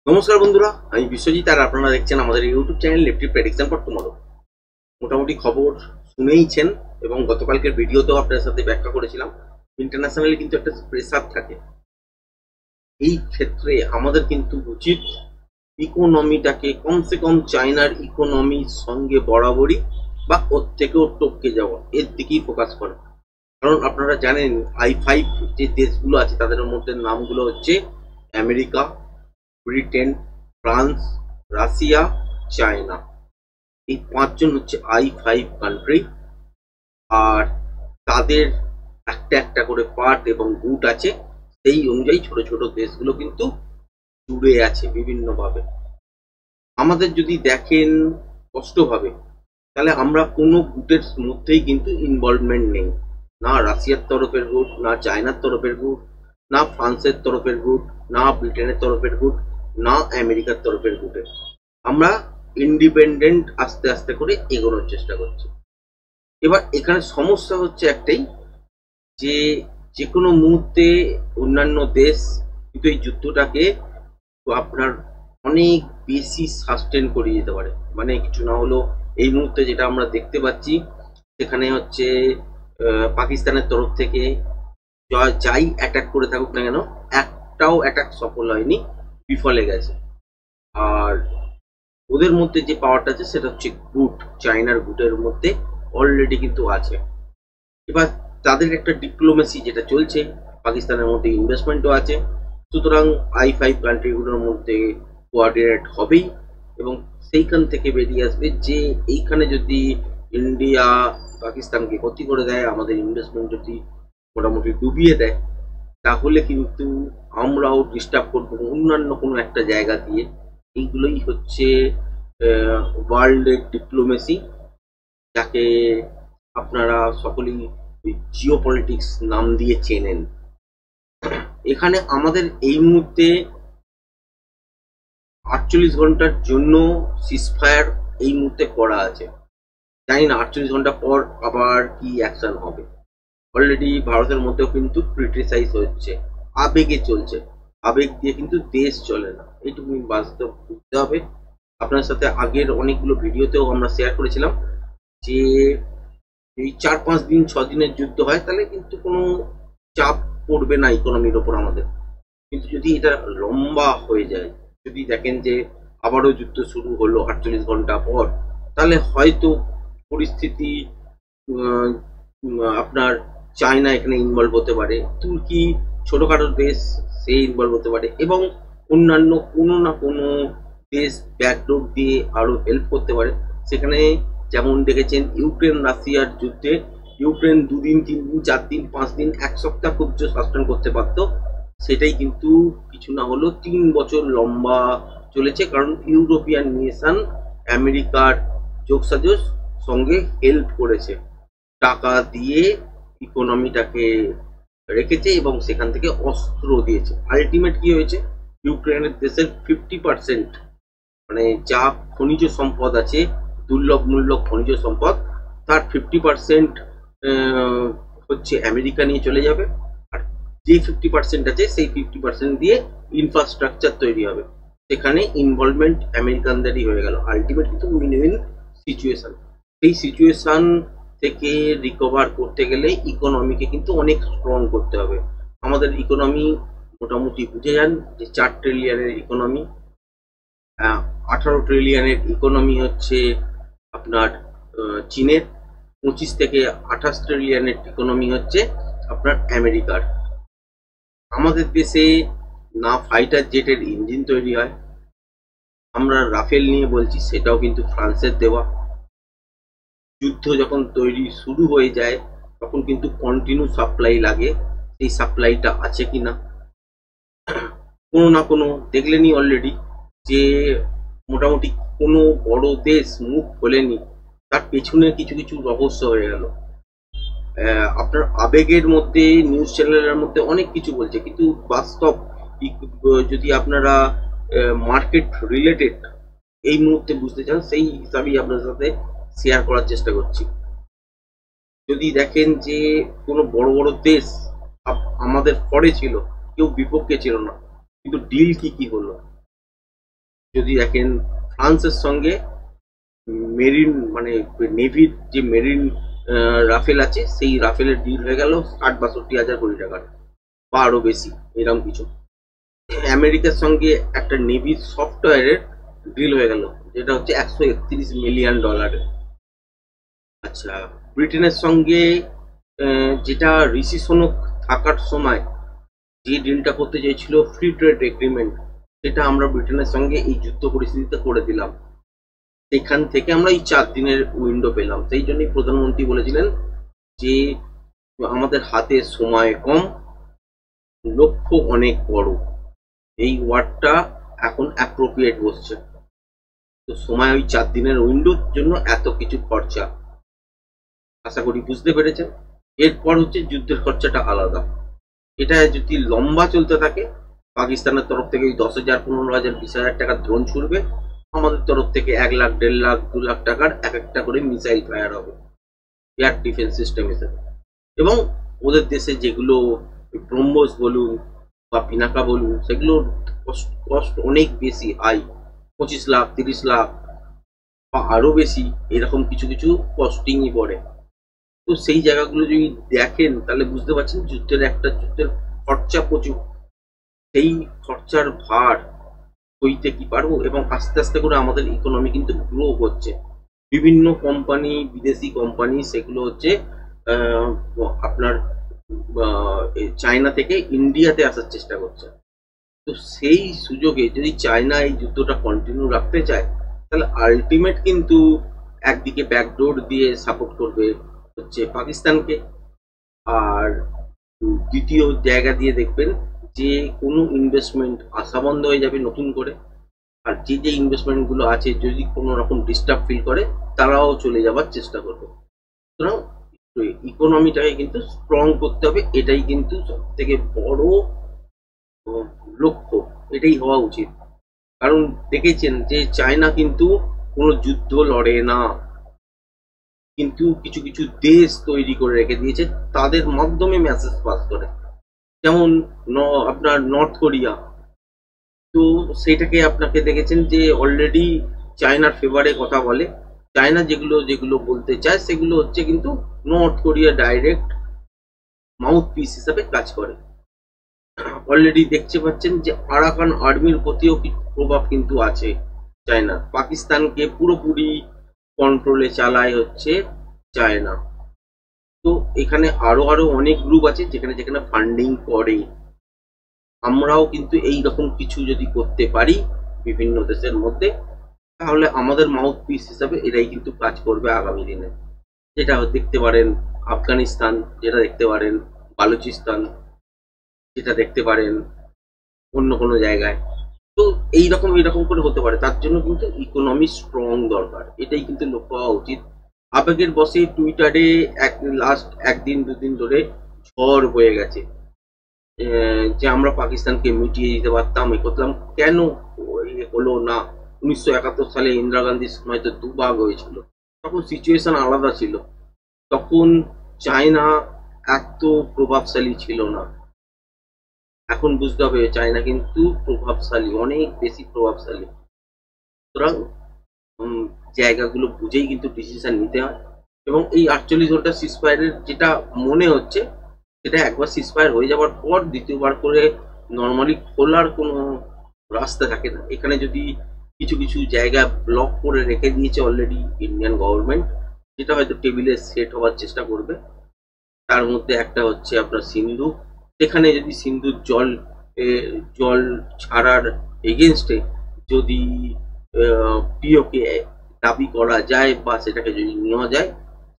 নমস্কার বন্ধুরা, আমি বিশ্বজিৎ আর আপনারা দেখছেন আমাদের YouTube channel Nifty prediction for tomorrow. মোটামুটি খবর শুনেইছেন এবং গতকালকের ভিডিওতেও আপনাদের সাথে ব্যাখ্যা করেছিলাম। ইন্টারন্যাশনালি কিন্তু একটা প্রেসার থাকে। এই ক্ষেত্রে আমাদের কিন্তু উচিত ইকোনমিটাকে কমসে কম চায়নার ইকোনমির সঙ্গে বরাবরই বা ওর থেকেও টপকে যাওয়া, এর দিকেই ফোকাস করা। কারণ আপনারা জানেন I5 যে দেশগুলো আছে তাদের মধ্যে নামগুলো হচ্ছে America, Britain, France, Russia, China. এই পাঁচজন হচ্ছে I5 কান্ট্রি। আর তাদের একটা একটা করে পার্ট এবং গুট আছে, সেই অনুযায়ী ছোট ছোট দেশগুলো কিন্তু জুড়ে আছে বিভিন্নভাবে। আমাদের যদি দেখেন স্পষ্টভাবে, তাহলে আমরা কোনো গুটের মধ্যেই কিন্তু ইনভলভমেন্ট নেই। না রাশিয়ার তরফের গুট, না চায়নার তরফের গুট, না ফ্রান্সের তরফের গুট, না ব্রিটেনের তরফের গুট, না আমেরিকার তরফের গুটে। আমরা ইন্ডিপেন্ডেন্ট আস্তে আস্তে করে এগোনোর চেষ্টা করছি। এবার এখানে সমস্যা হচ্ছে একটাই, যে যে কোনো মুহূর্তে অন্যান্য দেশ কিন্তু এই যুদ্ধটাকে আপনার অনেক বেশি সাস্টেন করে যেতে পারে। মানে কিছু না হলেও এই মুহূর্তে যেটা আমরা দেখতে পাচ্ছি, সেখানে হচ্ছে পাকিস্তানের তরফ থেকে যাই অ্যাটাক করে থাকুক না কেন, একটাও অ্যাটাক সফল হয়নি, বিফলে গেছে। আর ওদের মধ্যে যে পাওয়ারটা আছে সেটা হচ্ছে গুট, চায়নার গুটের মধ্যে অলরেডি কিন্তু আছে। এবার তাদের একটা ডিপ্লোমেসি যেটা চলছে, পাকিস্তানের মধ্যে ইনভেস্টমেন্টও আছে, সুতরাং I5 কান্ট্রিগুলোর মধ্যে কোঅর্ডিনেট হবেই এবং সেইখান থেকে বেরিয়ে আসবে যে এইখানে যদি ইন্ডিয়া পাকিস্তানকে ক্ষতি করে দেয়, আমাদের ইনভেস্টমেন্ট যদি মোটামুটি ডুবিয়ে দেয়, তাহলে কিন্তু আমরাও ডিস্টার্ব করবো অন্যান্য কোনো একটা জায়গা দিয়ে। এইগুলোই হচ্ছে ওয়ার্ল্ডের ডিপ্লোমেসি, যাকে আপনারা সকলেই জিও পলিটিক্স নাম দিয়ে চেনেন। এখানে আমাদের এই মুহূর্তে 48 ঘন্টার জন্য সিজফায়ার এই মুহূর্তে করা আছে। জানি না 48 ঘন্টা পর আবার কি অ্যাকশন হবে। অলরেডি ভারতের মধ্যেও কিন্তু ক্রিটিসাইজ হচ্ছে, আবেগে চলছে। আবেগ দিয়ে কিন্তু দেশ চলে না, এইটুকু বাস্তব বুঝতে হবে। আপনার সাথে আগের অনেকগুলো ভিডিওতেও আমরা শেয়ার করেছিলাম যে এই 4-5 দিন 6 দিনের যুদ্ধ হয় তাহলে কিন্তু কোনো চাপ পড়বে না ইকোনমির ওপর আমাদের। কিন্তু যদি এটা লম্বা হয়ে যায়, যদি দেখেন যে আবারও যুদ্ধ শুরু হলো 48 ঘন্টা পর, তাহলে হয়তো পরিস্থিতি আহ, আপনার চায়না এখানে ইনভলভ হতে পারে, তুর্কি ছোটখাটো দেশ সে ইনভলভ হতে পারে এবং অন্যান্য কোনো না কোনো দেশ ব্যাকডোর দিয়ে আরো হেল্প করতে পারে। সেখানে যেমন দেখেছেন ইউক্রেন রাশিয়ার যুদ্ধে, ইউক্রেন 2 দিন 3 দিন 4 দিন 5 দিন 1 সপ্তাহ খুব সাস্টেন করতে পারতো, সেটাই কিন্তু কিছু না হলেও 3 বছর লম্বা চলেছে। কারণ ইউরোপিয়ান নেশন আমেরিকার যোগসাজশ সঙ্গে হেল্প করেছে, টাকা দিয়ে ইকোনমিটাকে রেখেছে এবং সেখান থেকে অস্ত্র দিয়েছে। আলটিমেট কি হয়েছে, ইউক্রেনের দেশের 50%, মানে যা খনিজ সম্পদ আছে, দুর্লভ মূল্য খনিজ সম্পদ, তার 50% হচ্ছে আমেরিকা নিয়ে চলে যাবে। আর যে 50% আছে সেই 50% দিয়ে ইনফ্রাস্ট্রাকচার তৈরি হবে, সেখানে ইনভলভমেন্ট আমেরিকানদেরই হয়ে গেল। আলটিমেট কিন্তু উইন উইন সিচুয়েশন। এই সিচুয়েশন থেকে রিকভার করতে গেলে ইকোনমিকে কিন্তু অনেক স্ট্রং করতে হবে। আমাদের ইকোনমি মোটামুটি বুঝে যান যে 4 ট্রিলিয়নের ইকোনমি, 18 ট্রিলিয়নের ইকোনমি হচ্ছে আপনার চীনের, 25 থেকে 28 ট্রিলিয়নের ইকোনমি হচ্ছে আপনার আমেরিকার। আমাদের দেশে না ফাইটার জেটের ইঞ্জিন তৈরি হয়, আমরা রাফেল নিয়ে বলছি, সেটাও কিন্তু ফ্রান্সের দেওয়া। যুদ্ধ যখন তৈরি শুরু হয়ে যায় তখন কিন্তু কন্টিনিউ সাপ্লাই লাগে, সেই সাপ্লাইটা আছে কিনা কোনো না কোনো দেখলেনি অলরেডি, যে মোটামুটি কোনো বড় দেশ মুখ খোলেনি, তার পেছনে কিছু কিছু রহস্য হয়ে গেল। আপনার আবেগের মধ্যে নিউজ চ্যানেলের মধ্যে অনেক কিছু বলছে, কিন্তু বাস্তব যদি আপনারা মার্কেট রিলেটেড এই মুহূর্তে বুঝতে চান, সেই হিসাবেই আপনার সাথে শেয়ার করার চেষ্টা করছি। যদি দেখেন যে কোনো বড় বড় দেশ আমাদের পরে ছিল, কেউ বিপক্ষে ছিল না, কিন্তু ডিল কি কি হলো, যদি দেখেন ফ্রান্সের সঙ্গে মেরিন মানে নেভির যে মেরিন রাফেল আছে, সেই রাফেলের ডিল হয়ে গেল ৬০-৬২ হাজার কোটি টাকার বা আরো বেশি এরকম কিছু। আমেরিকার সঙ্গে একটা নেভির সফটওয়্যারের ডিল হয়ে গেল, যেটা হচ্ছে $131 মিলিয়ন। আচ্ছা, ব্রিটেনের সঙ্গে যেটা ঋষি সুনাক থাকার সময় যে ডিলটা করতে চেয়েছিল ফ্রি ট্রেড এগ্রিমেন্ট, সেটা আমরা ব্রিটেনের সঙ্গে এই যুদ্ধ পরিস্থিতিতে করে দিলাম। সেখান থেকে আমরা এই 4 দিনের উইন্ডো পেলাম। সেই জন্যই প্রধানমন্ত্রী বলেছিলেন যে আমাদের হাতে সময় কম, লক্ষ্য অনেক বড়। এই ওয়ার্ডটা এখন অ্যাপ্রোপ্রিয়েট বসছে। তো সময় ওই 4 দিনের উইন্ডোর জন্য এত কিছু খরচা, আশা করি বুঝতে পেরেছেন। এরপর হচ্ছে যুদ্ধের খরচাটা আলাদা। এটা যদি লম্বা চলতে থাকে, পাকিস্তানের তরফ থেকে 10,000, 15,000, 20,000 টাকার ড্রোন ছুড়বে, আমাদের তরফ থেকে 1 লাখ, 1.5 লাখ, 2 লাখ টাকার এক একটা করে মিসাইল ফায়ার হবে এয়ার ডিফেন্স সিস্টেম হিসেবে। এবং ওদের দেশে যেগুলো ব্রহ্মোস বলুন বা পিনাকা বলুন, সেগুলোর কস্ট অনেক বেশি, হাই, 25 লাখ, 30 লাখ বা আরো বেশি, এরকম কিছু কিছু কস্টিংই পড়ে। তো সেই জায়গাগুলো যদি দেখেন তাহলে বুঝতে পারছেন যুদ্ধের খরচা প্রচুর। সেই খরচার ভার হইতে কি পারবো? এবং আস্তে আস্তে করে আমাদের ইকোনমি কিন্তু গ্রো করছে। বিভিন্ন কোম্পানি, বিদেশি কোম্পানি, সেগুলো হচ্ছে আপনার চায়না থেকে ইন্ডিয়াতে আসার চেষ্টা করছে। তো সেই সুযোগে যদি চায়না এই যুদ্ধটা কন্টিনিউ রাখতে চায়, তাহলে আলটিমেট কিন্তু একদিকে ব্যাকডোর দিয়ে সাপোর্ট করবে হচ্ছে পাকিস্তানকে, আর দ্বিতীয় জায়গা দিয়ে দেখবেন যে কোনো ইনভেস্টমেন্ট আসা বন্ধ হয়ে যাবে নতুন করে। আর যে ইনভেস্টমেন্টগুলো আছে, যদি কোনো রকম ডিস্টার্ব ফিল করে, তারাও চলে যাবার চেষ্টা করবে। সুতরাং ইকোনমিটাকে কিন্তু স্ট্রং করতে হবে, এটাই কিন্তু সব থেকে বড় লক্ষ্য, এটাই হওয়া উচিত। কারণ দেখেছেন যে চায়না কিন্তু কোনো যুদ্ধ লড়ে না, কিন্তু কিছু কিছু দেশ তৈরি করে রেখে দিয়েছে, তাদের মাধ্যমে মেসেজ পাস করে। যেমন আপনার নর্থ কোরিয়া, তো সেটাকে আপনাকে দেখেছেন যে অলরেডি চায়নার ফেভারে কথা বলে। চায়না যেগুলো যেগুলো বলতে চায়, সেগুলো হচ্ছে কিন্তু north Korea direct mouth piece হিসাবে কাজ করে। অলরেডি দেখতে পাচ্ছেন যে আরাকান আর্মির প্রতিও প্রভাব কিন্তু আছে চায়না। পাকিস্তানকে পুরোপুরি কন্ট্রোলে চালায় হচ্ছে চায়না। তো এখানে আরো আরো অনেক গ্রুপ আছে যেখানে যেখানে ফান্ডিং করে। আমরাও কিন্তু এই রকম কিছু যদি করতে পারি বিভিন্ন দেশের মধ্যে, তাহলে আমাদের মাউথ পিস হিসাবে এরাই কিন্তু কাজ করবে আগামী দিনে। যেটা দেখতে পারেন আফগানিস্তান, যেটা দেখতে পারেন বালুচিস্তান, যেটা দেখতে পারেন অন্য কোনো জায়গায়। তো এইরকম করে হতে পারে। তার জন্য কিন্তু ইকোনমি স্ট্রং দরকার, এটাই কিন্তু লক্ষ্য হওয়া উচিত। আবেগের বসে টুইটারে লাস্ট 1-2 দিন ধরে ঝড় হয়ে গেছে যে আমরা পাকিস্তানকে মিটিয়ে দিতে পারতাম, এ করতাম, কেন হলো না? 1971 সালে ইন্দিরা গান্ধীর সময় তো দুভাগ হয়েছিল, তখন সিচুয়েশন আলাদা ছিল। তখন চায়না এত প্রভাবশালী ছিল না। এখন বুঝতে হবে চায়না কিন্তু প্রভাবশালী, অনেক বেশি প্রভাবশালী। সুতরাং জায়গাগুলো বুঝেই কিন্তু ডিসিশন নিতে হয়। এবং এই 48 ঘন্টা সিজফায়ারের যেটা মনে হচ্ছে, সেটা একবার সিজফায়ার হয়ে যাওয়ার পর দ্বিতীয়বার করে নর্মালি খোলার কোনো রাস্তা থাকে না। এখানে যদি কিছু কিছু জায়গা ব্লক করে রেখে দিয়েছে অলরেডি ইন্ডিয়ান গভর্নমেন্ট, যেটা হয়তো টেবিলে সেট হওয়ার চেষ্টা করবে। তার মধ্যে একটা হচ্ছে আপনার সিন্ধু, সেখানে যদি সিন্ধুর জল ছাড়ার এগেনস্টে যদি পিওকে দাবি করা যায় বা সেটাকে যদি নেওয়া যায়,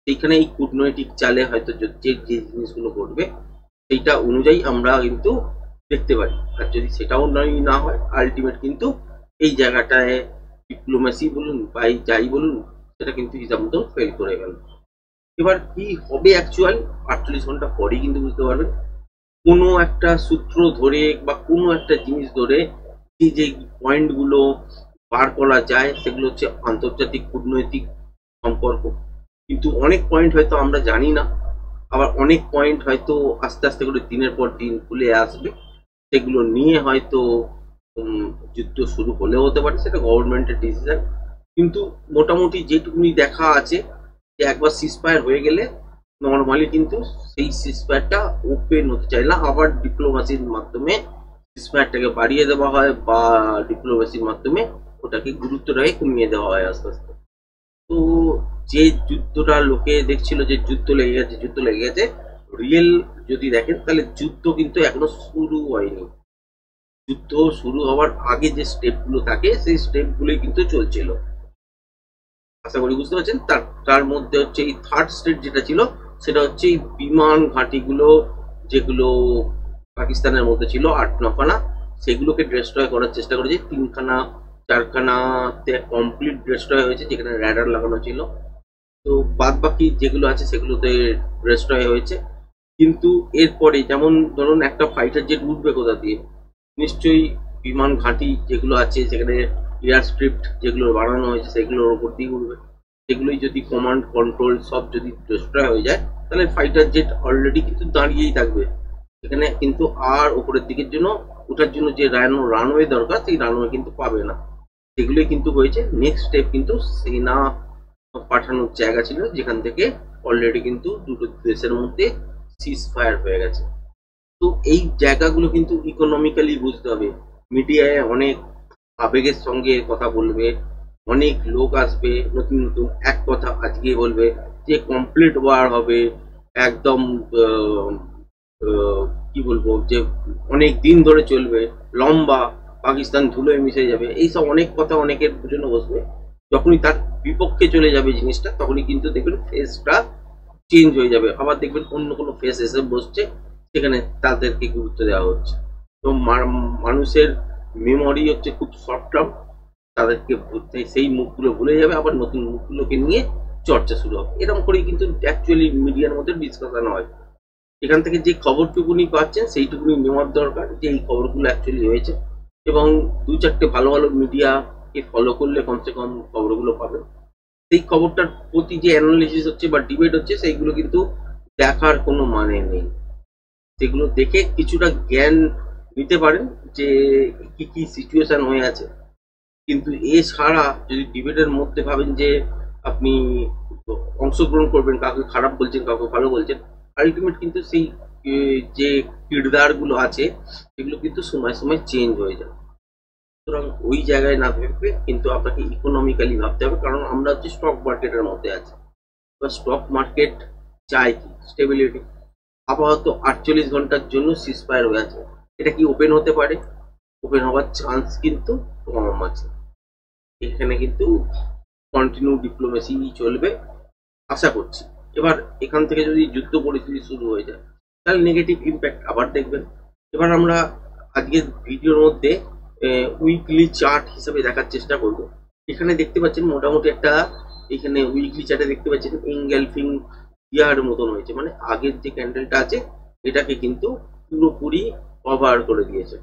সেইখানে এই কূটনৈতিক চালে হয়তো যে জিনিসগুলো ঘটবে সেইটা অনুযায়ী আমরা কিন্তু দেখতে পারি। আর যদি সেটাও না হয়, আলটিমেট কিন্তু এই জায়গাটায় ডিপ্লোমেসি বলুন বা যাই বলুন, সেটা কিন্তু হিসাব মতো ফেল করে গেল। এবার কি হবে অ্যাকচুয়াল 48 ঘন্টা পরেই কিন্তু বুঝতে পারবেন। কোনো একটা সূত্র ধরে বা কোনো একটা জিনিস ধরে যে পয়েন্টগুলো বার করা যায়, সেগুলো হচ্ছে আন্তর্জাতিক কূটনৈতিক সম্পর্ক। কিন্তু অনেক পয়েন্ট হয়তো আমরা জানি না, আবার অনেক পয়েন্ট হয়তো আস্তে আস্তে করে দিনের পর দিন খুলে আসবে, সেগুলো নিয়ে হয়তো যুদ্ধ শুরু হলেও হতে পারে, সেটা গভর্নমেন্টের ডিসিশন। কিন্তু মোটামুটি যেটুকুনি দেখা আছে যে একবার সিজফায়ার হয়ে গেলে নর্মালি কিন্তু সেই সিজফায়ারটা ওপেন হতে চায় না, আবার ডিপ্লোমেসির মাধ্যমে সিজফায়ারটাকে বাড়িয়ে দেওয়া হয় বা ডিপ্লোমেসির মাধ্যমে ওটাকে গুরুত্বটাকে কমিয়ে দেওয়া হয় আস্তে আস্তে। তো যে যুদ্ধটা লোকে দেখছিল যে যুদ্ধ লেগে গেছে যুদ্ধ লেগে গেছে, রিয়েল যদি দেখেন তাহলে যুদ্ধ কিন্তু এখনো শুরু হয়নি। যুদ্ধ শুরু হওয়ার আগে যে স্টেপগুলো থাকে সেই স্টেপগুলোই কিন্তু চলছিল। আশা করি বুঝতে পারছেন। তার মধ্যে হচ্ছে এই থার্ড স্টেট যেটা ছিল সেটা হচ্ছে এই বিমান ঘাঁটিগুলো, যেগুলো পাকিস্তানের মধ্যে ছিল 8-9খানা, সেগুলোকে ডিস্ট্রয় করার চেষ্টা করেছে। 3খানা 4খানাতে কমপ্লিট ডিস্ট্রয় হয়েছে, যেখানে র্যাডার লাগানো ছিল। তো বাদ বাকি যেগুলো আছে সেগুলোতে ডিস্ট্রয় হয়েছে। কিন্তু এরপরে যেমন ধরুন একটা ফাইটার জেট উঠবে কোথা দিয়ে, নিশ্চয়ই বিমান ঘাঁটি যেগুলো আছে সেখানে এয়ার স্ট্রিপ্ট যেগুলো বানানো হয়েছে সেগুলোর ওপর দিয়ে উঠবে। সেগুলোই যদি কমান্ড কন্ট্রোল সব যদি ডিস্ট্রয় হয়ে যায়, তাহলে ফাইটার জেট অলরেডি কিন্তু দাঁড়িয়েই থাকবে এখানে, কিন্তু আর ওপরের দিকের জন্য ওঠার জন্য যে রানওয়ে দরকার সেই রানওয়ে কিন্তু পাবে না। সেগুলোই কিন্তু হয়েছে। নেক্সট স্টেপ কিন্তু সেনা পাঠানোর জায়গা ছিল, যেখান থেকে অলরেডি কিন্তু দুটো দেশের মধ্যে সিজ ফায়ার হয়ে গেছে। তো এই জায়গাগুলো কিন্তু ইকোনমিক্যালি বুঝতে হবে। মিডিয়ায় অনেক আবেগের সঙ্গে কথা বলবে, অনেক লোক আসবে নতুন নতুন, এক কথা আজকে বলবে যে কমপ্লিট ওয়ার হবে একদম, কি বলবো, যে অনেক দিন ধরে চলবে, লম্বা, পাকিস্তান ধুলোয় মিশে যাবে, এইসব অনেক কথা অনেকের জন্য বসবে। যখনই তার বিপক্ষে চলে যাবে জিনিসটা, তখনই কিন্তু দেখবেন ফেসটা চেঞ্জ হয়ে যাবে, আবার দেখবেন অন্য কোনো ফেস এসে বসছে, সেখানে তাদেরকে গুরুত্ব দেওয়া হচ্ছে। তো মানুষের মেমোরি হচ্ছে খুব শর্ট টার্ম, তাদেরকে সেই মুখগুলো ভুলে যাবে, আবার নতুন মুখগুলোকে নিয়ে চর্চা শুরু হবে। এরকম করেই কিন্তু অ্যাকচুয়ালি মিডিয়ার মধ্যে ডিসকাশন হয়। এখান থেকে যে খবরটুকুনি পাচ্ছেন সেইটুকুনি নেওয়ার দরকার যে এই খবরগুলো অ্যাকচুয়ালি হয়েছে, এবং 2-4টে ভালো ভালো মিডিয়াকে ফলো করলে কমসে কম খবরগুলো পাবেন। সেই খবরটার প্রতি যে অ্যানালিসিস হচ্ছে বা ডিবেট হচ্ছে সেইগুলো কিন্তু দেখার কোনো মানে নেই। সেগুলো দেখে কিছুটা জ্ঞান নিতে পারেন যে কি কি সিচুয়েশন হয়ে আছে, কিন্তু এছাড়া যদি ডিবেটের মধ্যে ভাবেন যে আপনি অংশগ্রহণ করবেন, কাউকে খারাপ বলছেন কাউকে ভালো বলছেন, আলটিমেট কিন্তু সেই যে কিরদারগুলো আছে সেগুলো কিন্তু সময় সময় চেঞ্জ হয়ে যায়। সুতরাং ওই জায়গায় না ভেবে কিন্তু আপনাকে ইকোনমিক্যালি ভাবতে হবে, কারণ আমরা হচ্ছে স্টক মার্কেটের মধ্যে আছি। বা স্টক মার্কেট চায় কি স্টেবিলিটি। আপাতত 48 ঘন্টার জন্য সিজফায়ার হয়ে আছে, এটা কি ওপেন হতে পারে? ওপেন হওয়ার চান্স কিন্তু কম আছে। এখানে কিন্তু কন্টিনিউ ডিপ্লোমেসি চলবে আশা করছি। এবার এখান থেকে যদি যুদ্ধ পরিস্থিতি শুরু হয়ে যায়, তাহলে নেগেটিভ ইম্প্যাক্ট আবার দেখবেন। এবার আমরা আজকের ভিডিওর মধ্যে উইকলি চার্ট হিসাবে দেখার চেষ্টা করব। এখানে দেখতে পাচ্ছেন মোটামুটি একটা, এখানে উইকলি চার্টে দেখতে পাচ্ছেন এনগালফিং ইয়ার মতন হয়েছে, মানে আগের যে ক্যান্ডেলটা আছে এটাকে কিন্তু পুরোপুরি কভার করে দিয়েছে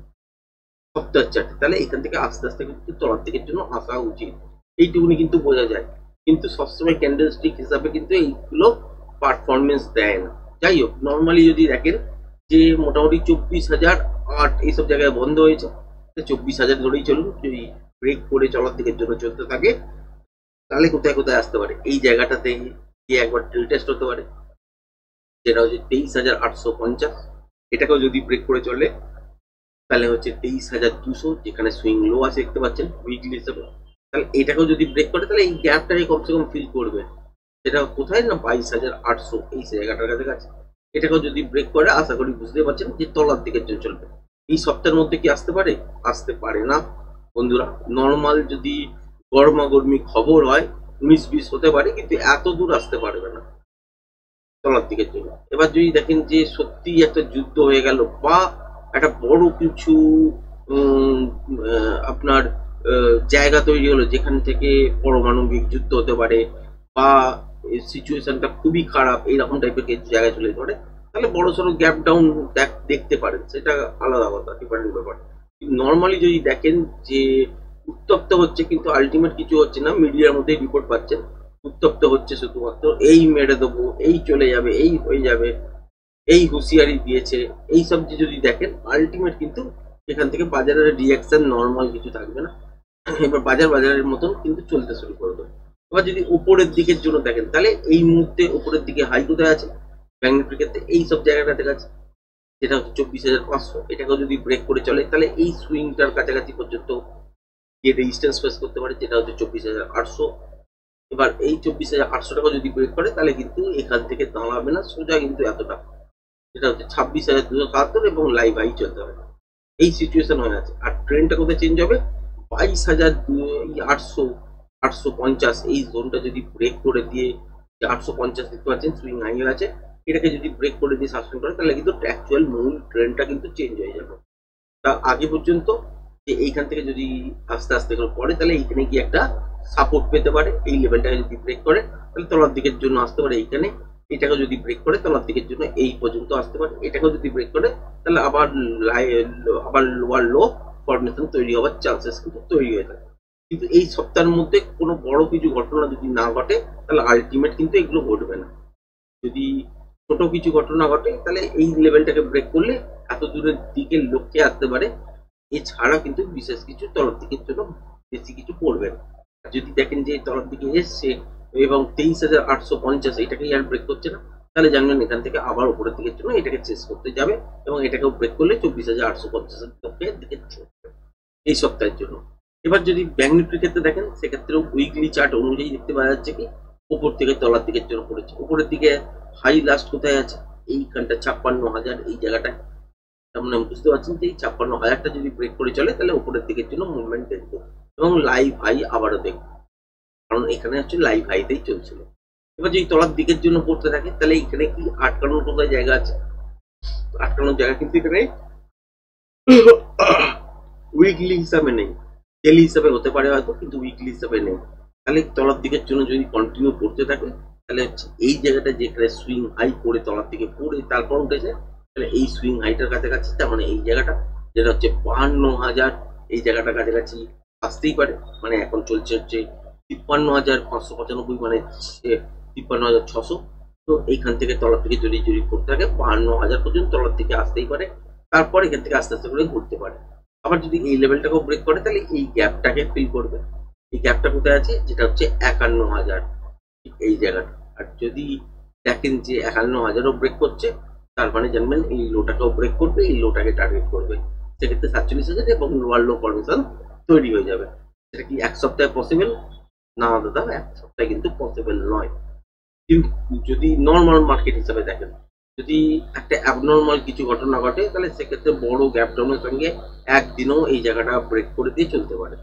সপ্তাহের চার্টে। তাহলে এখান থেকে আস্তে আস্তে কিন্তু তলার দিকের জন্য আসা উচিত, এইটুকুনি কিন্তু বোঝা যায়। কিন্তু সবসময় ক্যান্ডেল স্টিক হিসাবে কিন্তু এইগুলো পারফরমেন্স দেয় না। যাই হোক, নর্মালি যদি দেখেন যে মোটামুটি 24,008 এইসব জায়গায় বন্ধ হয়েছে, 24,000 ধরেই চলুন। যদি ব্রেক করে চলার দিকের জন্য চলতে থাকে, তাহলে কোথায় কোথায় আসতে পারে, এই জায়গাটাতে গিয়ে একবার ট্রেল টেস্ট হতে পারে, যেটা হচ্ছে 23,850। এটাকেও যদি ব্রেক করে চলে তাহলে হচ্ছে 23,200, যেখানে সুইং লো আছে দেখতে পাচ্ছেন উইকলি হিসাবে। তাহলে এটাকেও যদি ব্রেক করে তাহলে এই গ্যাপটাকে কমসে কম ফিল করবে, সেটা কোথায় না 22,800 এই জায়গাটার কাছাকাছি। এটাকেও যদি ব্রেক করে আশা করি বুঝতে পারছেন যে তলার দিকের জন্য চলবে। এই সপ্তাহের মধ্যে কি আসতে পারে? আসতে পারে না বন্ধুরা। নর্মাল যদি গরমাগরমি খবর হয় 19-20 হতে পারে, কিন্তু এত দূর আসতে পারবে না তলার দিকের জন্য। এবার যদি দেখেন যে সত্যি একটা যুদ্ধ হয়ে গেল বা একটা বড় কিছু আপনার জায়গা তৈরি হলো যেখান থেকে পারমাণবিক যুদ্ধ হতে পারে, বা সিচুয়েশনটা খুবই খারাপ, এইরকম টাইপের কিছু জায়গায় চলে যেতে পারে, তাহলে বড় সড়ো গ্যাপ ডাউন দেখতে পারেন, সেটা আলাদা কথা, ডিফারেন্ট ব্যাপার। নর্মালি যদি দেখেন যে উত্তপ্ত হচ্ছে কিন্তু আলটিমেট কিছু হচ্ছে না, মিডিয়ার মধ্যেই রিপোর্ট পাচ্ছেন উত্তপ্ত হচ্ছে শুধুমাত্র, এই মেরে দেবো, এই চলে যাবে, এই হয়ে যাবে, এই হুঁশিয়ারি দিয়েছে, এই সব যে যদি দেখেন আলটিমেট কিন্তু এখান থেকে বাজারের রিয়াকশন নর্মাল কিছু থাকবে না। এবার বাজারের মতন কিন্তু চলতে শুরু করবে। এবার যদি উপরের দিকের জন্য দেখেন তাহলে এই মুহূর্তে উপরের দিকে হাই কোথায় আছে, ব্যাংক নিফটির ক্ষেত্রে এই সব জায়গাটাতে আছে, যেটা হচ্ছে 24,500। এটাকেও যদি ব্রেক করে চলে তাহলে এই সুইংটার কাছাকাছি পর্যন্ত গিয়ে রেজিস্ট্যান্স ফেস করতে পারে, যেটা হচ্ছে 24,800। এবার এই 24,800 টাকা যদি ব্রেক করে তাহলে কিন্তু এখান থেকে দাঁড়াবে না সোজা কিন্তু এতটা, যেটা হচ্ছে 26,277 এবং লাইভ হাই চলতে হবে। এই সিচুয়েশন হয়ে আছে। আর ট্রেনটা কোথায় চেঞ্জ হবে, 22,800 850 এই জোনটা যদি ব্রেক করে দিয়ে, 850 দেখতে পাচ্ছেন সুইং হাই আছে, এটাকে যদি ব্রেক করে দিয়ে সাসপেন্ড করে তাহলে কিন্তু অ্যাকচুয়াল মূল ট্রেনটা কিন্তু চেঞ্জ হয়ে যাবে। তা আগে পর্যন্ত যে এইখান থেকে যদি আস্তে আস্তে করে পড়ে তাহলে এইখানে কি একটা সাপোর্ট পেতে পারে, এই লেভেলটাকে যদি ব্রেক করে তাহলে তলার দিকের জন্য আসতে পারে এইখানে, এটাকে যদি ব্রেক করে তলার দিকের জন্য এই পর্যন্ত আসতে পারে, এটাকেও যদি ব্রেক করে তাহলে আবার লোয়ার লো ফরমেশন তৈরি হওয়ার চান্সেস কিন্তু তৈরি হয়ে থাকে। কিন্তু এই সপ্তাহের মধ্যে কোনো বড় কিছু ঘটনা যদি না ঘটে তাহলে আলটিমেট কিন্তু এগুলো ঘটবে না। যদি ছোট কিছু ঘটনা ঘটে তাহলে এই লেভেলটাকে ব্রেক করলে এত দূরের দিকে লক্ষ্যে আসতে পারে, এছাড়া কিন্তু বিশেষ কিছু তলার দিকের জন্য বেশি কিছু পড়বে না। যদি দেখেন যে তলার দিকে এসছে এবং 23,850 এটাকেই আর ব্রেক করছে না, তাহলে জানবেন এখান থেকে আবার উপরের দিকের জন্য এটাকে চেস করতে যাবে এবং এটাকেও ব্রেক করলে 24,850 এর দিকে চলবে এই সপ্তাহের জন্য। এবার যদি ব্যাংক নিফটির ক্ষেত্রে দেখেন সেক্ষেত্রেও উইকলি চার্ট অনুযায়ী দেখতে পাওয়া যাচ্ছে কি উপর থেকে তলার দিকের জন্য পড়েছে। উপরের দিকে হাই লাস্ট কোথায় আছে, এইখানটা 56,000 এই জায়গাটায়। তার মানে বুঝতে পারছেন যে এই 56,000টা যদি ব্রেক করে চলে তাহলে উপরের দিকের জন্য মুভমেন্ট দেখবো এবং লাইভ হাই আবারও দেখবো, কারণ এখানে হচ্ছে লাইভ হাইতেই চলছিল। এবার যদি তলার দিকের জন্য পড়তে থাকে তাহলে এখানে কি আটকানোর কোথায় জায়গা আছে, আটকানোর জায়গা কিন্তু এখানে উইকলি হিসাবে নেই, ডেলি হিসাবে হতে পারে হয়তো, কিন্তু উইকলি হিসাবে নেই। তাহলে তলার দিকের জন্য যদি কন্টিনিউ করতে থাকে তাহলে হচ্ছে এই জায়গাটা যেখানে সুইং হাই করে তলার দিকে পড়ে তারপর উঠেছে, তাহলে এই সুইং হাইটার কাছাকাছি, তার মানে এই জায়গাটা যেটা হচ্ছে 52,000 এই জায়গাটার কাছাকাছি আসতেই পারে। মানে এখন চলছে হচ্ছে 53,595, মানে 53,600। তো এইখান থেকে তলার দিকে যদি করতে থাকে 52,000 পর্যন্ত তলার দিকে আসতেই পারে, তারপর এখান থেকে আস্তে আস্তে করে ঘুরতে পারে। আবার যদি এই লেভেলটাকেও ব্রেক করে তাহলে এই গ্যাপটাকে ফিল করবে। এই গ্যাপটা কোথায় আছে, যেটা হচ্ছে 51,000 এই জায়গাটা। আর যদি দেখেন যে 51,000ও ব্রেক করছে তার মানে জানবেন এই লোটাকেও ব্রেক করবে, এই লোটাকে টার্গেট করবে, সেক্ষেত্রে 47,000 এবং লোয়ার লো ফরমেশন তৈরি হয়ে যাবে। সেটা কি এক সপ্তাহে পসিবল না দাদা, এক সপ্তাহে কিন্তু পসিবল নয়। কিন্তু যদি নর্মাল মার্কেট হিসাবে দেখেন, যদি একটা অ্যাবনর্মাল কিছু ঘটনা ঘটে তাহলে সেক্ষেত্রে বড় গ্যাপ ডাউনের সঙ্গে একদিনও এই জায়গাটা ব্রেক করে দিয়ে চলতে পারে,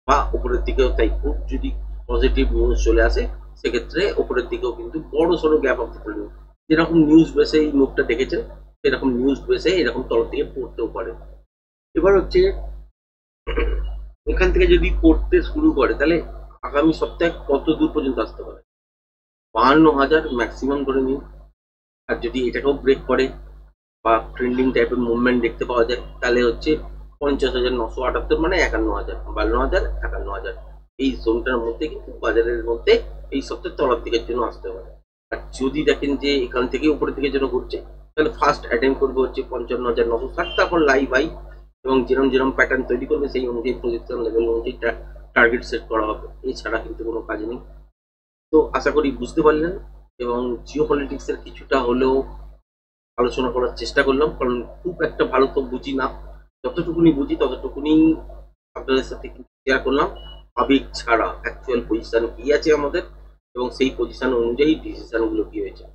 বা উপরের দিকেও তাই। খুব যদি পজিটিভ নিউজ চলে আসে সেক্ষেত্রে উপরের দিকেও কিন্তু বড় সড়ো গ্যাপ আসতে পারে, যেরকম নিউজ বেসে এই মুখটা দেখেছেন সেরকম নিউজ বেসে এরকম তল থেকে পড়তেও পারে। এবার হচ্ছে এখান থেকে যদি পড়তে শুরু করে তাহলে আগামী সপ্তাহে কত দূর পর্যন্ত আসতে পারে, 52,000 ম্যাক্সিমাম ধরে নিন। আর যদি এটাকেও ব্রেক করে বা ট্রেন্ডিং টাইপের মুভমেন্ট দেখতে পাওয়া যায় তাহলে হচ্ছে 50,978, মানে 51,000, 52,000, 51,000 এই জোনটার মধ্যে কিন্তু বাজারের মধ্যে এই সপ্তাহে তলার দিকের জন্য আসতে পারে। আর যদি দেখেন যে এখান থেকে উপরের দিকের জন্য ঘুরছে তাহলে ফার্স্ট অ্যাটেম্প করবে হচ্ছে 55,960, তারপর লাইভ হাই এবং যেরকম প্যাটার্ন তৈরি করবে সেই অনুযায়ী পজিশন লেভেল অনুযায়ী টার্গেট সেট করা হবে, এছাড়া কিন্তু কোনো কাজ নেই। তো আশা করি বুঝতে পারলেন এবং জিও পলিটিক্সের কিছুটা হলেও আলোচনা করার চেষ্টা করলাম, কারণ খুব একটা ভালো তো বুঝি না, যতটুকুনি বুঝি ততটুকুনি আপনাদের সাথে শেয়ার করলাম। আবেগ ছাড়া অ্যাকচুয়াল পজিশন কি আছে আমাদের এবং সেই পজিশন অনুযায়ী ডিসিশন গুলো কি হয়েছে।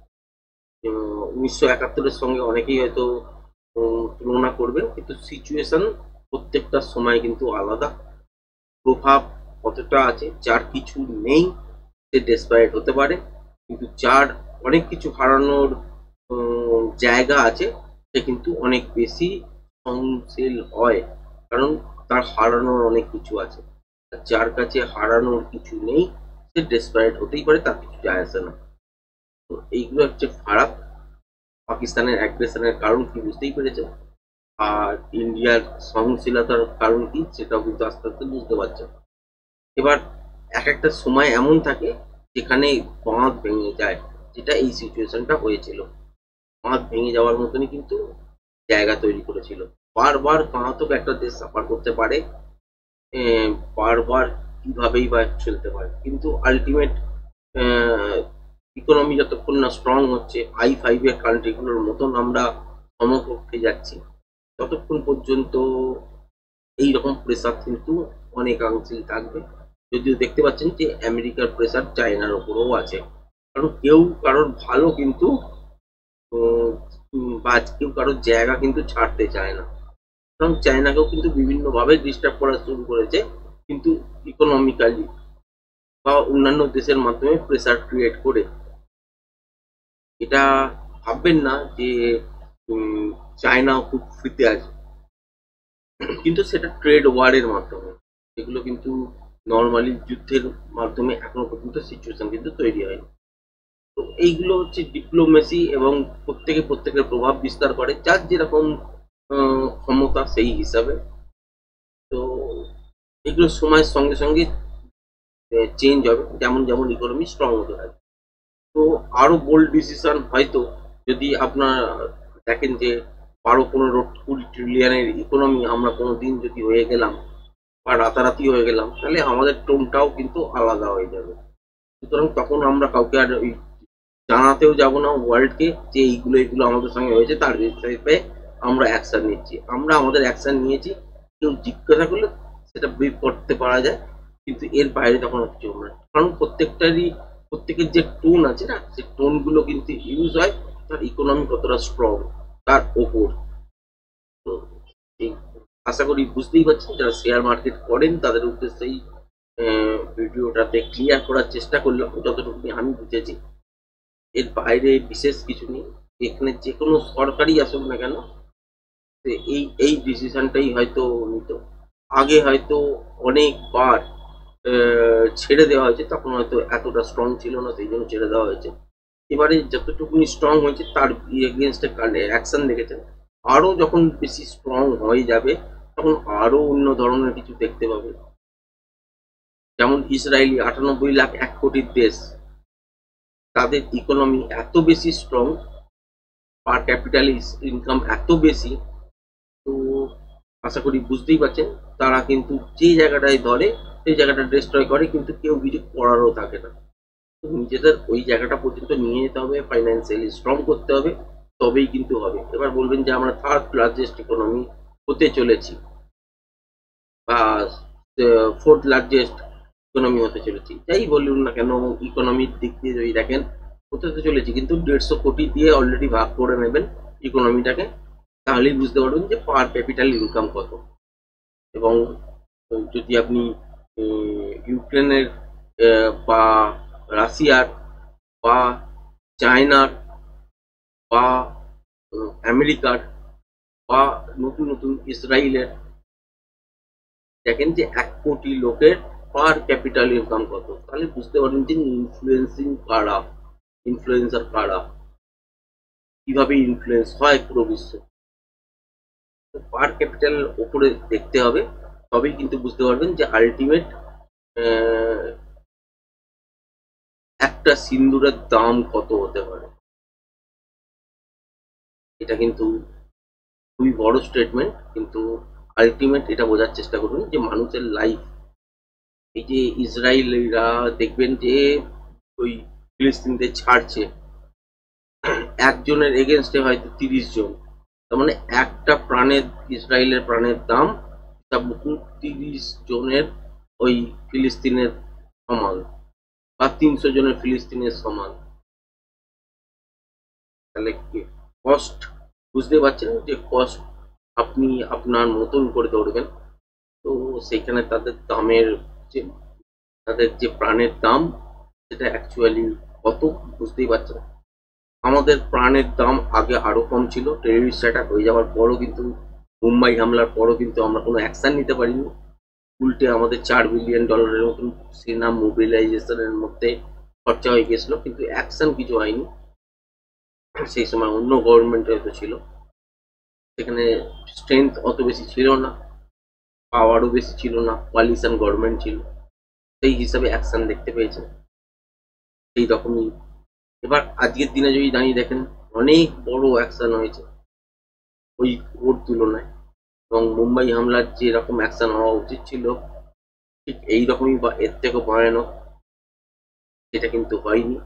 1971-এর সঙ্গে অনেকেই হয়তো তুলনা করবেন, কিন্তু সিচুয়েশন প্রত্যেকটা সময় কিন্তু আলাদা। প্রভাব কতটা আছে, যার কিছু নেই সে ডেসপারেট হতে পারে, কিন্তু যার অনেক কিছু হারানোর জায়গা আছে সে কিন্তু অনেক বেশি সহনশীল হয়, কারণ তার হারানোর অনেক কিছু আছে। যার কাছে হারানোর কিছু নেই সে ডেসপারেট হতেই পারে, তার কিছু যায় আসে না। তো এইগুলো হচ্ছে ফারাক। পাকিস্তানের অ্যাগ্রেশনের কারণ কি বুঝতেই পেরেছে, আর ইন্ডিয়ার সহনশীলতার কারণ কি সেটাও কিন্তু আস্তে আস্তে বুঝতে পারছে। এবার এক একটা সময় এমন থাকে যেখানে বাঁধ ভেঙে যায়, যেটা এই সিচুয়েশনটা হয়েছিল। বাঁধ ভেঙে যাওয়ার মতনই কিন্তু জায়গা তৈরি করেছিল। বারবার কাঁহাতক একটা দেশ সাফার করতে পারে, বারবার কিভাবেই বা চলতে পারে, কিন্তু আলটিমেট ইকোনমি যতক্ষণ না স্ট্রং হচ্ছে I5 এর কান্ট্রিগুলোর মতন আমরা সমকক্ষে যাচ্ছি, ততক্ষণ পর্যন্ত এইরকম প্রেসার কিন্তু অনেকাংশেই থাকবে। যদিও দেখতে পাচ্ছেন যে আমেরিকার প্রেসার চায়নার ওপরেও আছে, কারণ কেউ কারোর ভালো কিন্তু বা কেউ কারোর জায়গা কিন্তু ছাড়তে চায় না। কারণ চায়নাকেও কিন্তু বিভিন্নভাবে ডিস্টার্ব করা শুরু করেছে, কিন্তু ইকোনমিক্যালি বা অন্যান্য দেশের মাধ্যমে প্রেসার ক্রিয়েট করে। এটা ভাববেন না যে চায়নাও খুব ফ্রিতে আছে, কিন্তু সেটা ট্রেড ওয়ারের মাধ্যমে, এগুলো কিন্তু নর্মালি যুদ্ধের মাধ্যমে এখনো পর্যন্ত সিচুয়েশন কিন্তু তৈরি হয়নি। তো এইগুলো হচ্ছে ডিপ্লোমেসি, এবং প্রত্যেকের প্রভাব বিস্তার করে যার যেরকম ক্ষমতা সেই হিসাবে। তো এগুলো সময়ের সঙ্গে সঙ্গে চেঞ্জ হবে, যেমন যেমন ইকোনমি স্ট্রং হতে থাকে। তো আরো বোল্ড ডিসিশন হয়তো, যদি আপনার দেখেন যে 12-15-20 ট্রিলিয়নের ইকোনমি আমরা কোনো দিন যদি হয়ে গেলাম বা রাতারাতি হয়ে গেলাম, তাহলে আমাদের টোনটাও কিন্তু আলাদা হয়ে যাবে। সুতরাং তখন আমরা কাউকে আর ওই জানাতেও যাব না ওয়ার্ল্ডকে যে এইগুলো আমাদের সঙ্গে হয়েছে, তার হিসেবে আমরা অ্যাকশন নিচ্ছি। আমরা আমাদের অ্যাকশন নিয়েছি, কেউ জিজ্ঞাসা করলে সেটা ব্রিফ করতে পারা যায়, কিন্তু এর বাইরে তখন কিছু হবে না। কারণ প্রত্যেকের যে টোন আছে না, সেই টোনগুলো কিন্তু ইউজ হয় তার ইকোনমি কতটা স্ট্রং তার ওপর। তো এই আশা করি বুঝতেই পারছেন, যারা শেয়ার মার্কেট করেন তাদের উদ্দেশ্যেই ভিডিওটাতে ক্লিয়ার করার চেষ্টা করলাম যতটুকু আমি বুঝেছি। এর বাইরে বিশেষ কিছু নেই। এখানে যে কোনো সরকারই আসুক না কেন, এই ডিসিশনটাই হয়তো নিত। আগে হয়তো অনেকবার ছেড়ে দেওয়া হয়েছে, তখন হয়তো এতটা স্ট্রং ছিল না, সেই জন্য ছেড়ে দেওয়া হয়েছে। এবারে যতটুকুনি স্ট্রং হয়েছে তার এগেনস্টে অ্যাকশন দেখেছেন। আরো যখন বেশি স্ট্রং হয়ে যাবে তখন আরো অন্য ধরনের কিছু দেখতে পাবে। যেমন ইসরায়েলি 98 লাখ 1 কোটির দেশ, তাদের ইকোনমি এত বেশি স্ট্রং, পার ক্যাপিটাল ইনকাম এত বেশি। তো আশা করি বুঝতেই পারছেন, তারা কিন্তু যে জায়গাটায় ধরে সেই জায়গাটা ডিস্ট্রয় করে, কিন্তু কেউ কিছু করারও থাকে না। তো নিজেদের ওই জায়গাটা পর্যন্ত নিয়ে যেতে হবে, ফাইন্যান্সিয়ালি স্ট্রং করতে হবে, তবেই কিন্তু হবে। এবার বলবেন যে আমরা থার্ড লার্জেস্ট ইকোনমি হতে চলেছি বা ফোর্থ লার্জেস্ট ইকোনমি হতে চলেছি, যাই বলুন না কেন, ইকোনমির দিক দিয়ে যদি দেখেন হতে তো চলেছি, কিন্তু 150 কোটি দিয়ে অলরেডি ভাগ করে নেবেন ইকোনমিটাকে, তাহলেই বুঝতে পারবেন যে পার ক্যাপিটাল ইনকাম কত। এবং যদি আপনি ইউক্রেনের বা রাশিয়ার বা চায়নার বা আমেরিকার বা নতুন নতুন ইসরায়েলের দেখেন যে 1 কোটি লোকের পার ক্যাপিটাল ইনকাম কত, তাহলে বুঝতে পারবেন যে ইনফ্লুয়েন্সার কারা, কিভাবে ইনফ্লুয়েন্স হয় পুরো বিশ্ব। পার ক্যাপিটাল ওপরে দেখতে হবে, তবেই কিন্তু বুঝতে পারবেন যে আলটিমেট একটা সিন্দুরের দাম কত হতে পারে। এটা কিন্তু খুবই বড় স্টেটমেন্ট, কিন্তু আলটিমেট এটা বোঝার চেষ্টা করুন যে মানুষের লাইফ, এই যে ইসরায়েলিরা দেখবেন যে ওই ফিলিস্তিনদের ছাড়ছে, একজনের এগেনস্টে হয়তো 30 জন, তার মানে একটা প্রাণের, ইসরায়েলের প্রাণের দাম 30 জনের ওই ফিলিস্তিনের সমান, বা 300 জনের ফিলিস্তিনের সমান। তাহলে কি কস্ট, বুঝতে পারছেন যে কস্ট আপনি আপনার মতন করে ধরবেন। তো সেইখানে তাদের যে প্রাণের দাম, সেটা অ্যাকচুয়ালি কত বুঝতেই পারছেন। আমাদের প্রাণের দাম আগে আরো কম ছিল, টেররিস্ট অ্যাটাক হয়ে যাওয়ার পরও কিন্তু, মুম্বাই হামলার পরও কিন্তু আমরা কোনো অ্যাকশন নিতে পারিনি। উল্টে আমাদের $4 বিলিয়ন মতন সেনা মোবিলাইজেশনের মধ্যে খরচা হয়ে গেছিল, কিন্তু অ্যাকশন কিছু হয়নি। সেই সময় অন্য গভর্নমেন্ট হয়তো ছিল, সেখানে স্ট্রেংথ অত বেশি ছিল না, পাওয়ারও বেশি ছিল না, কোয়ালিশন গভর্নমেন্ট ছিল, সেই হিসাবে অ্যাকশন দেখতে পেয়েছে। সেই রকমই এবার আজকের দিনে যদি দাঁড়িয়ে দেখেন, অনেক বড় অ্যাকশন হয়েছে ওই ওর তুলনায়। এবং মুম্বাই হামলার যেরকম অ্যাকশন হওয়া উচিত ছিল ঠিক এইরকমই বা এর থেকেও ভয়ানক সেটা কিন্তু হয়নি,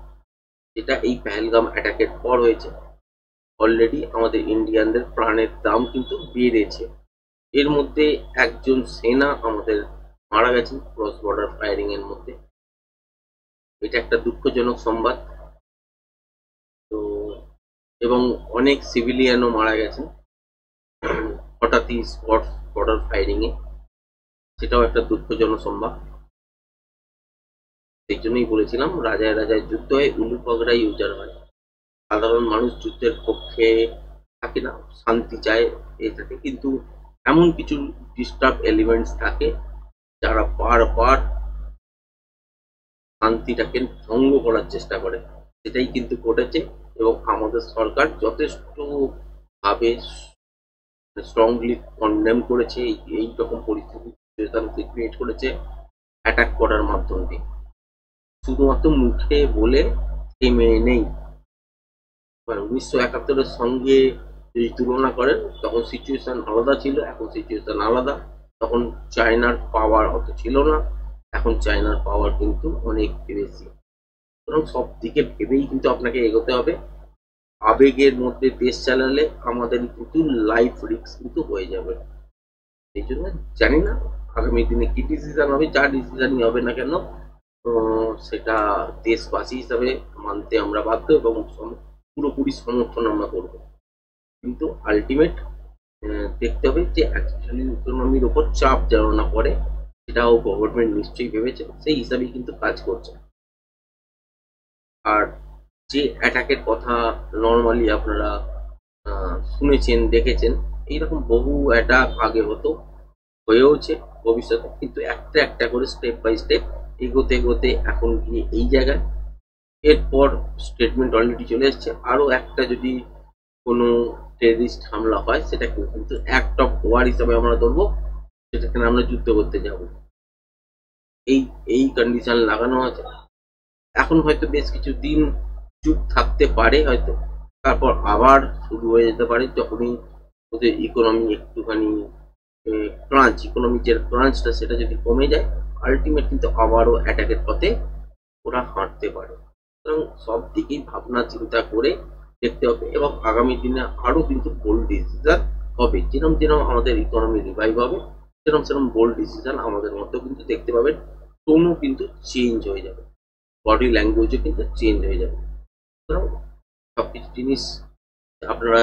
যেটা এই পেহেলগাম অ্যাটাকের পর হয়েছে। অলরেডি আমাদের ইন্ডিয়ানদের প্রাণের দাম কিন্তু বেড়েছে। এর মধ্যে একজন সেনা আমাদের মারা গেছেন ক্রস বর্ডার ফায়ারিং এর মধ্যে। এটা একটা দুঃখজনক সংবাদ। তো এবং অনেক সিভিলিয়ানও মারা গেছেন হঠাৎই স্পট বর্ডার ফায়ারিং এ, সেটাও একটা দুঃখজনক সংবাদ। সেই জন্যই বলেছিলাম রাজায় রাজায় যুদ্ধ হয়, উলু পগড়াই উজাড় হয়। সাধারণ মানুষ যুদ্ধের পক্ষে থাকে না, শান্তি চায় এই থাকে, কিন্তু এমন কিছু ডিস্টার্ব এলিমেন্টস থাকে যারা বারবার শান্তিটাকে ভঙ্গ করার চেষ্টা করে। সেটাই কিন্তু ঘটেছে এবং আমাদের সরকার যথেষ্ট ভাবে স্ট্রংলি কন্ডেম করেছে এই রকম পরিস্থিতি ক্রিয়েট করেছে অ্যাটাক করার মাধ্যমে। শুধুমাত্র মুখে বলে থেমে নেই। 1971-এর সঙ্গে যদি তুলনা করেন তখন সিচুয়েশন আলাদা ছিল, এখন সিচুয়েশন আলাদা। তখন চায়নার পাওয়ার অত ছিল না, এখন চায়নার পাওয়ার কিন্তু অনেক বেশি। সুতরাং সব দিকে ভেবেই কিন্তু আপনাকে এগোতে হবে। আবেগের মধ্যে দেশ চালালে আমাদের কিন্তু লাইফ রিস্ক কিন্তু হয়ে যাবে। এই জন্য জানি না আগামী দিনে কি ডিসিশন হবে, যা ডিসিশনই হবে না কেন সেটা দেশবাসী হিসাবে মানতে আমরা বাধ্য এবং পুরোপুরি সমর্থন আমরা করব। কিন্তু আলটিমেট দেখতে হবে যে অ্যাকচুয়ালি ইকোনমির ওপর চাপ যেন না পড়ে, সেটাও গভর্নমেন্ট নিশ্চয়ই ভেবেছে, সেই হিসাবেই কিন্তু কাজ করছে। আর যে অ্যাটাকের কথা নর্মালি আপনারা শুনেছেন দেখেছেন, এইরকম বহু অ্যাটাক আগে হতো, হয়েওছে ভবিষ্যতে, কিন্তু একটা একটা করে স্টেপ বাই স্টেপ এগোতে এগোতে এখন গিয়ে এই জায়গায়। এরপর স্টেটমেন্ট অলরেডি চলে এসছে, আরও একটা যদি কোনো টেররিস্ট হামলা হয় সেটাকে কিন্তু অ্যাক্ট অফ ওয়ার হিসাবে আমরা ধরবো, সেটাকে আমরা যুদ্ধ করতে যাব। এই এই কন্ডিশন লাগানো আছে। এখন হয়তো বেশ কিছু দিন চুপ থাকতে পারে হয়তো, তারপর আবার শুরু হয়ে যেতে পারে যখনই ওদের ইকোনমি একটুখানি ইকোনমির যে ক্রাঞ্চটা সেটা যদি কমে যায়, আলটিমেট কিন্তু আবারও অ্যাটাকের পথে ওরা হাঁটতে পারে। সুতরাং সব দিকেই ভাবনা চিন্তা করে দেখতে হবে এবং আগামী দিনে আরো কিন্তু বোল্ড ডিসিশন হবে। যেরকম যেরকম আমাদের ইকোনমি রিভাইভ হবে সেরকম সেরকম বোল্ড ডিসিশন আমাদের মধ্যেও কিন্তু দেখতে পাবেন। টোনও কিন্তু চেঞ্জ হয়ে যাবে, বডি ল্যাঙ্গুয়েজও কিন্তু চেঞ্জ হয়ে যাবে। সুতরাং সবকিছু জিনিস আপনারা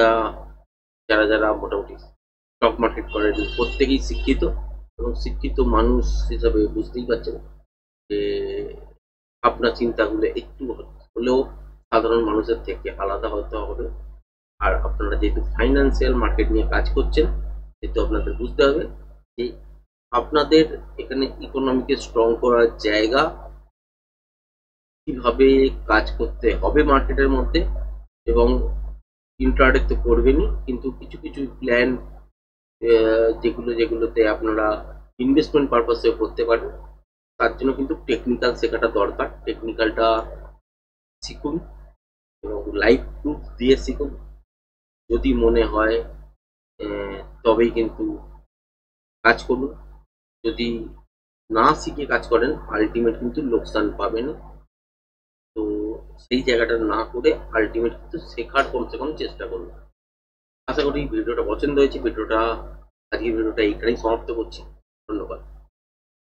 যারা যারা মোটামুটি স্টক মার্কেট করেন প্রত্যেকেই শিক্ষিত এবং শিক্ষিত মানুষ হিসাবে বুঝতেই পারছেন যে আপনার চিন্তাগুলো একটু হলেও সাধারণ মানুষের থেকে আলাদা হতে হবে। আর আপনারা যেহেতু ফাইন্যান্সিয়াল মার্কেট নিয়ে কাজ করছেন, সেহেতু আপনাদের বুঝতে হবে যে আপনাদের এখানে ইকোনমিকে স্ট্রং করার জায়গা কিভাবে কাজ করতে হবে মার্কেটের মধ্যে। এবং ইন্ট্রাডে তো করবেনই, কিন্তু কিছু কিছু প্ল্যান যেগুলোতে আপনারা ইনভেস্টমেন্ট পারপাসেও করতে পারেন, তার জন্য কিন্তু টেকনিক্যাল শেখাটা দরকার। টেকনিক্যালটা শিখুন এবং লাইভ প্রুফ দিয়ে শিখুন। যদি মনে হয় তবেই কিন্তু কাজ করুন। যদি না শিখে কাজ করেন আলটিমেট কিন্তু লোকসান পাবেন। তো সেই জায়গাটা না করে আলটিমেট কিন্তু শেখার কমসে কম চেষ্টা করুন। আশা করি ভিডিওটা পছন্দ হয়েছে। আজকের ভিডিওটা এইখানেই সমাপ্ত করছি। ধন্যবাদ।